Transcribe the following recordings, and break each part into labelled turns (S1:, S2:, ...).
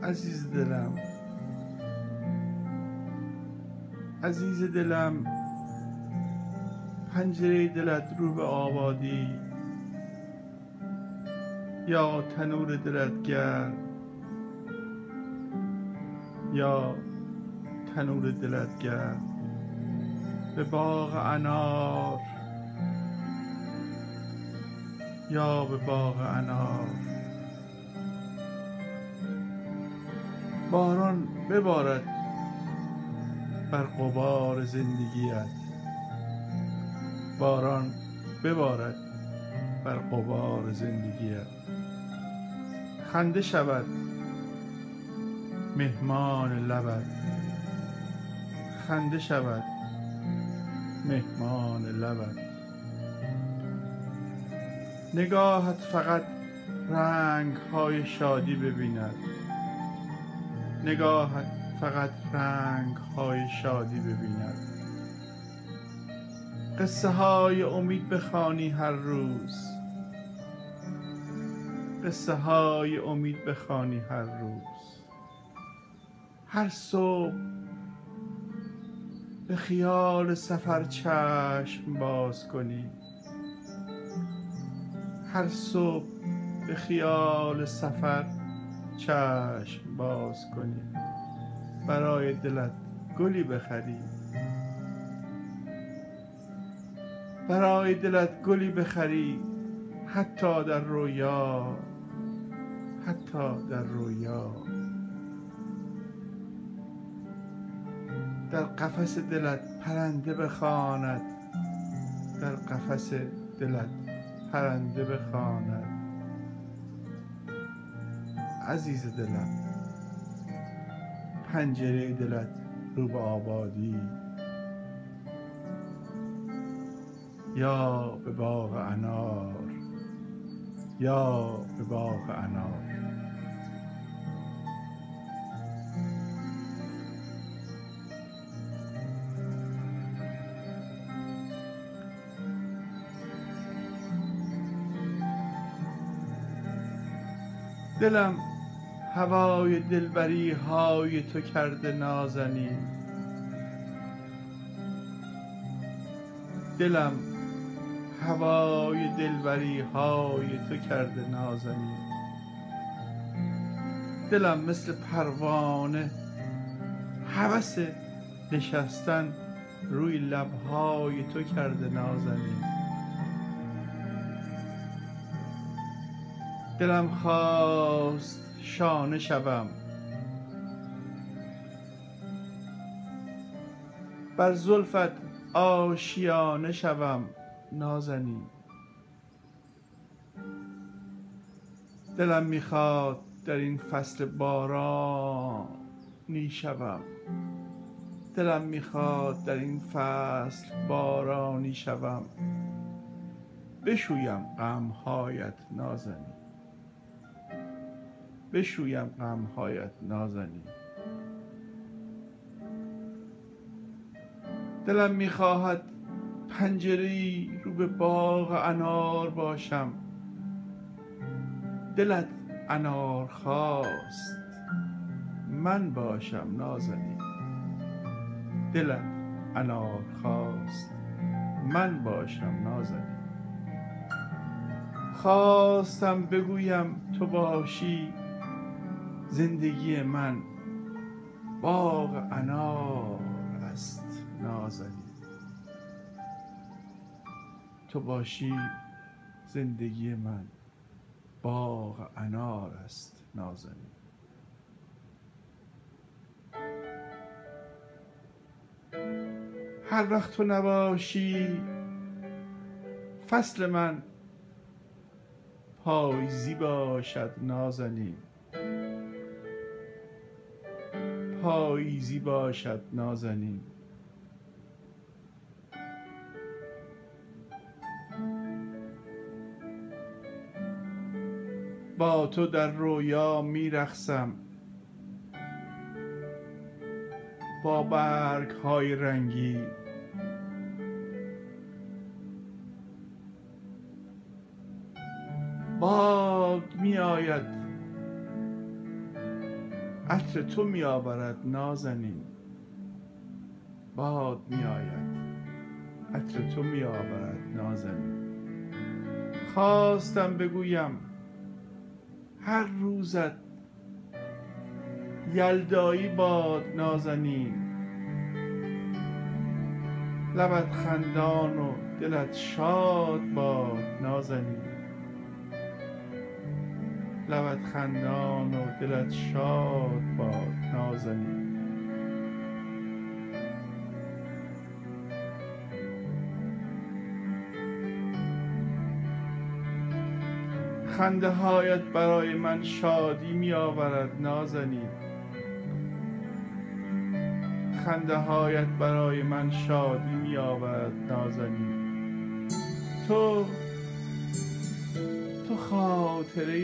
S1: عزیز دلم، عزیز دلم، پنجره دلت رو به آبادی، یا تنور دلت گرم، یا تنور دلت گرم. به باغ انار یا به باغ انار. باران ببارد بر غبار زندگیت، باران ببارد بر غبار زندگیت. خنده شود مهمان لبت، خنده شود مهمان لبت. نگاهت فقط رنگ های شادی ببیند، نگاهت فقط رنگ های شادی ببیند. قصه های امید بخوانی هر روز، قصه های امید بخوانی هر روز. هر صبح به خیال سفر چشم باز کنی، هر صبح به خیال سفر چشم باز کنی. برای دلت گلی بخری، برای دلت گلی بخری، حتی در رویا، حتی در رویا. در قفس دلت پرنده بخواند، در قفس دلت پرنده بخواند. عزیز دلم، پنجره دلت رو به آبادی، یا به باغ انار، یا به باغ انار. دلم هوای دلبری های تو کرده نازنین، دلم هوای دلبری های تو کرده نازنین. دلم مثل پروانه هوس نشستن روی لبهای تو کرده نازنین. دلم خواست شانه شوم، بر زلفت آشیانه شوم نازنین. دلم میخواد در این فصل بارانی شوم، دلم میخواد در این فصل بارانی شوم. بشویم غمهایت نازنین، بشویم غمهایت نازنین. دلم میخواهد پنجره‌ای رو به باغ انار باشم، دلت انار خواست من باشم نازنین، دلت انار خواست من باشم نازنین. خواستم بگویم تو باشی زندگی من، باغ انار است نازنین. تو باشی زندگی من، باغ انار است نازنین. هر وقت تو نباشی فصل من پاییزی باشد نازنین، پاییزی باشد نازنین. با تو در رویا میرقصم، با برگ های رنگی، باد می آید عطر تو می آورد نازنین، باد می آید عطر تو می آورد نازنین. خواستم بگویم هر روزت یلدایی باد نازنین، لبت خندان و دلت شاد باد نازنین، لبت خندان و دلت شاد باد نازنین. خنده هایت برای من شادی می آورد نازنین، خنده هایت برای من شادی می آورد نازنین. تو خاطره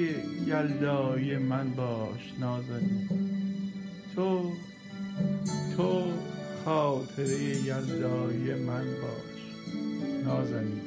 S1: یلدایی من باش نازنین، تو خاطره یلدایی من باش نازنین.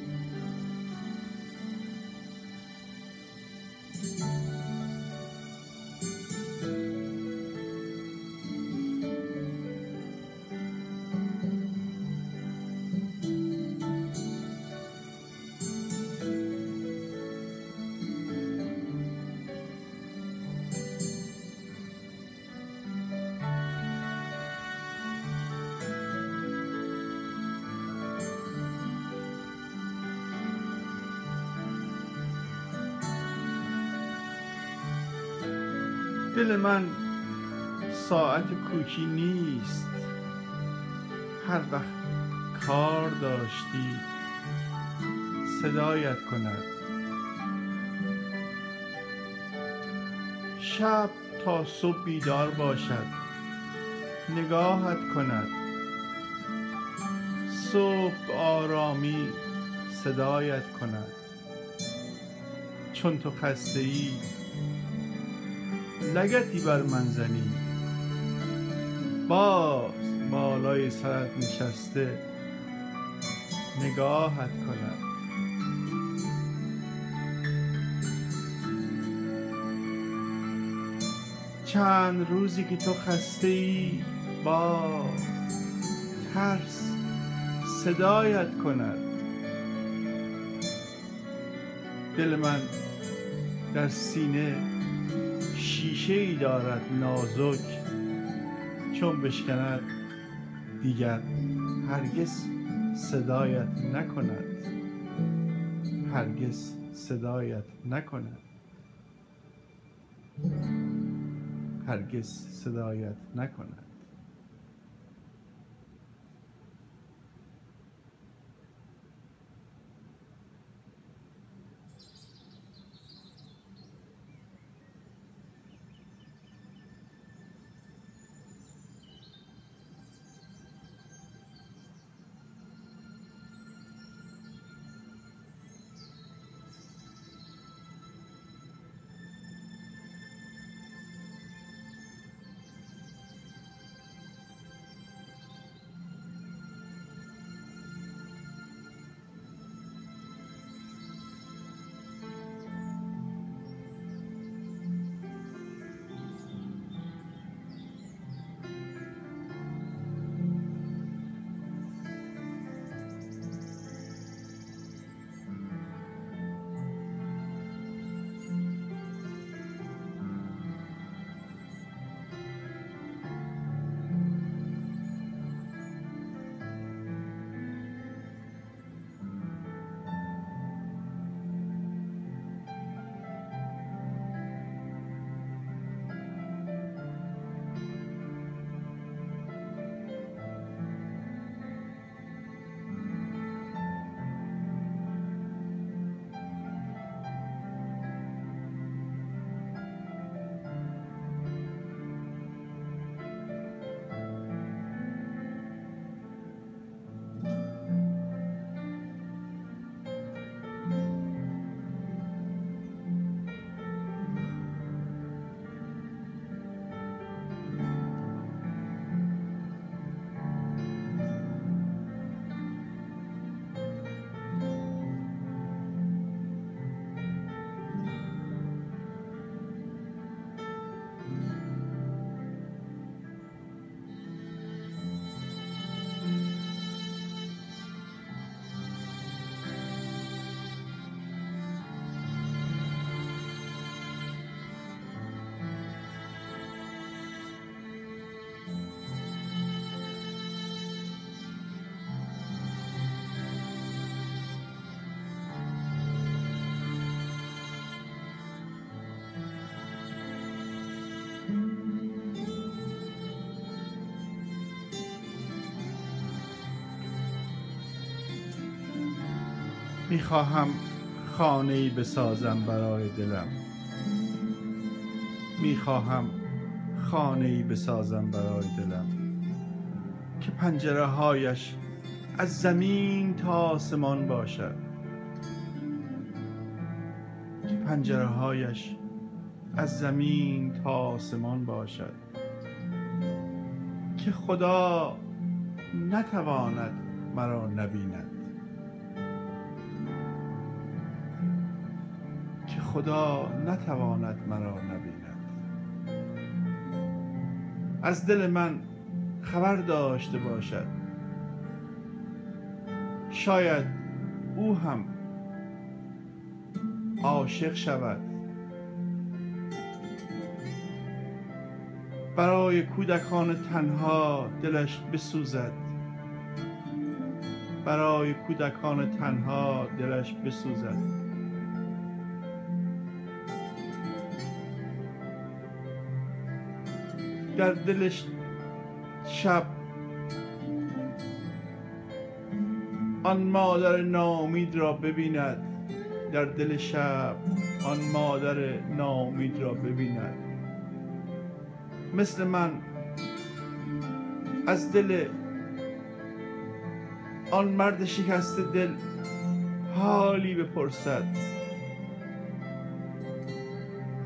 S1: دل من ساعت کوکی نیست، هر وقت کار داشتی صدایت کند. شب تا صبح بیدار باشد نگاهت کند، صبح آرامی صدایت کند. چون تو خسته ای لگدی بر من زنی، باز بالای سرت نشسته نگاهت کند. چند روزی که تو خسته ای با ترس صدایت کند. دل من در سینه شیشه ای دارد نازک، چون بشکند دیگر هرگز صدایت نکند، هرگز صدایت نکند، هرگز صدایت نکند. میخواهم خانه‌ای بسازم برای دلم، میخواهم خانه‌ای بسازم برای دلم که پنجره‌هایش از زمین تا آسمان باشد، که پنجره‌هایش از زمین تا آسمان باشد، که خدا نتواند مرا نبیند، که خدا نتواند مرا نبیند. از دل من خبر داشته باشد، شاید او هم عاشق شود. برای کودکان تنها دلش بسوزد، برای کودکان تنها دلش بسوزد. در دلش شب آن مادر ناامید را ببیند، در دل شب آن مادر ناامید را ببیند. مثل من از دل آن مرد شکسته دل حالی بپرسد،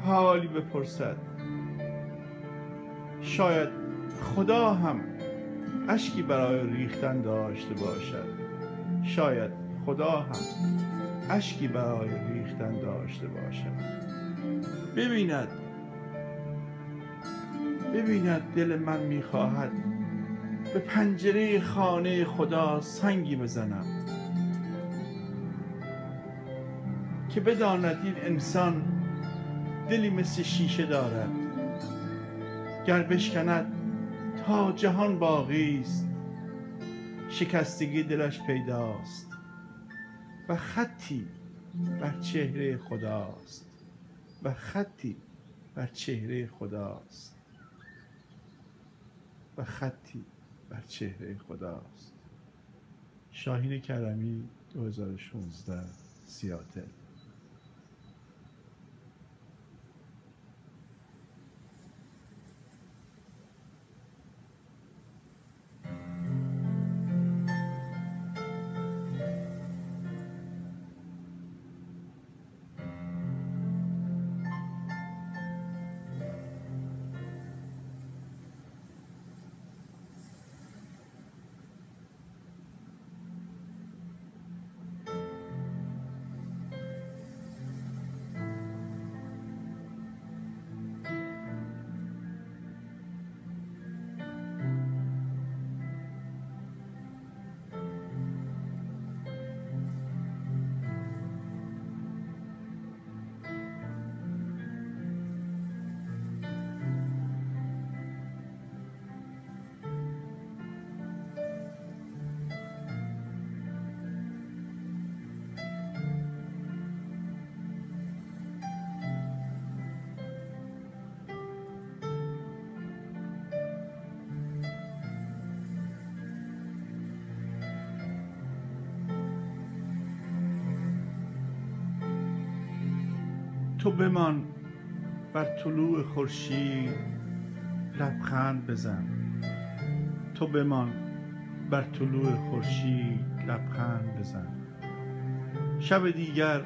S1: حالی بپرسد. شاید خدا هم اشکی برای ریختن داشته باشد، شاید خدا هم اشکی برای ریختن داشته باشد. ببیند دل من میخواهد به پنجره خانه خدا سنگی بزنم، که بداند این انسان دلی مثل شیشه دارد، گر بشکند تا جهان باقی است، شکستگی دلش پیداست و خطی بر چهره خداست، و خطی بر چهره خداست، و خطی بر چهره خداست. شاهین کرمی، 2016، سیاتل. تو بمان بر طلوع خورشید لبخند بزن، تو بمان بر طلوع خورشید لبخند بزن. شب دیگر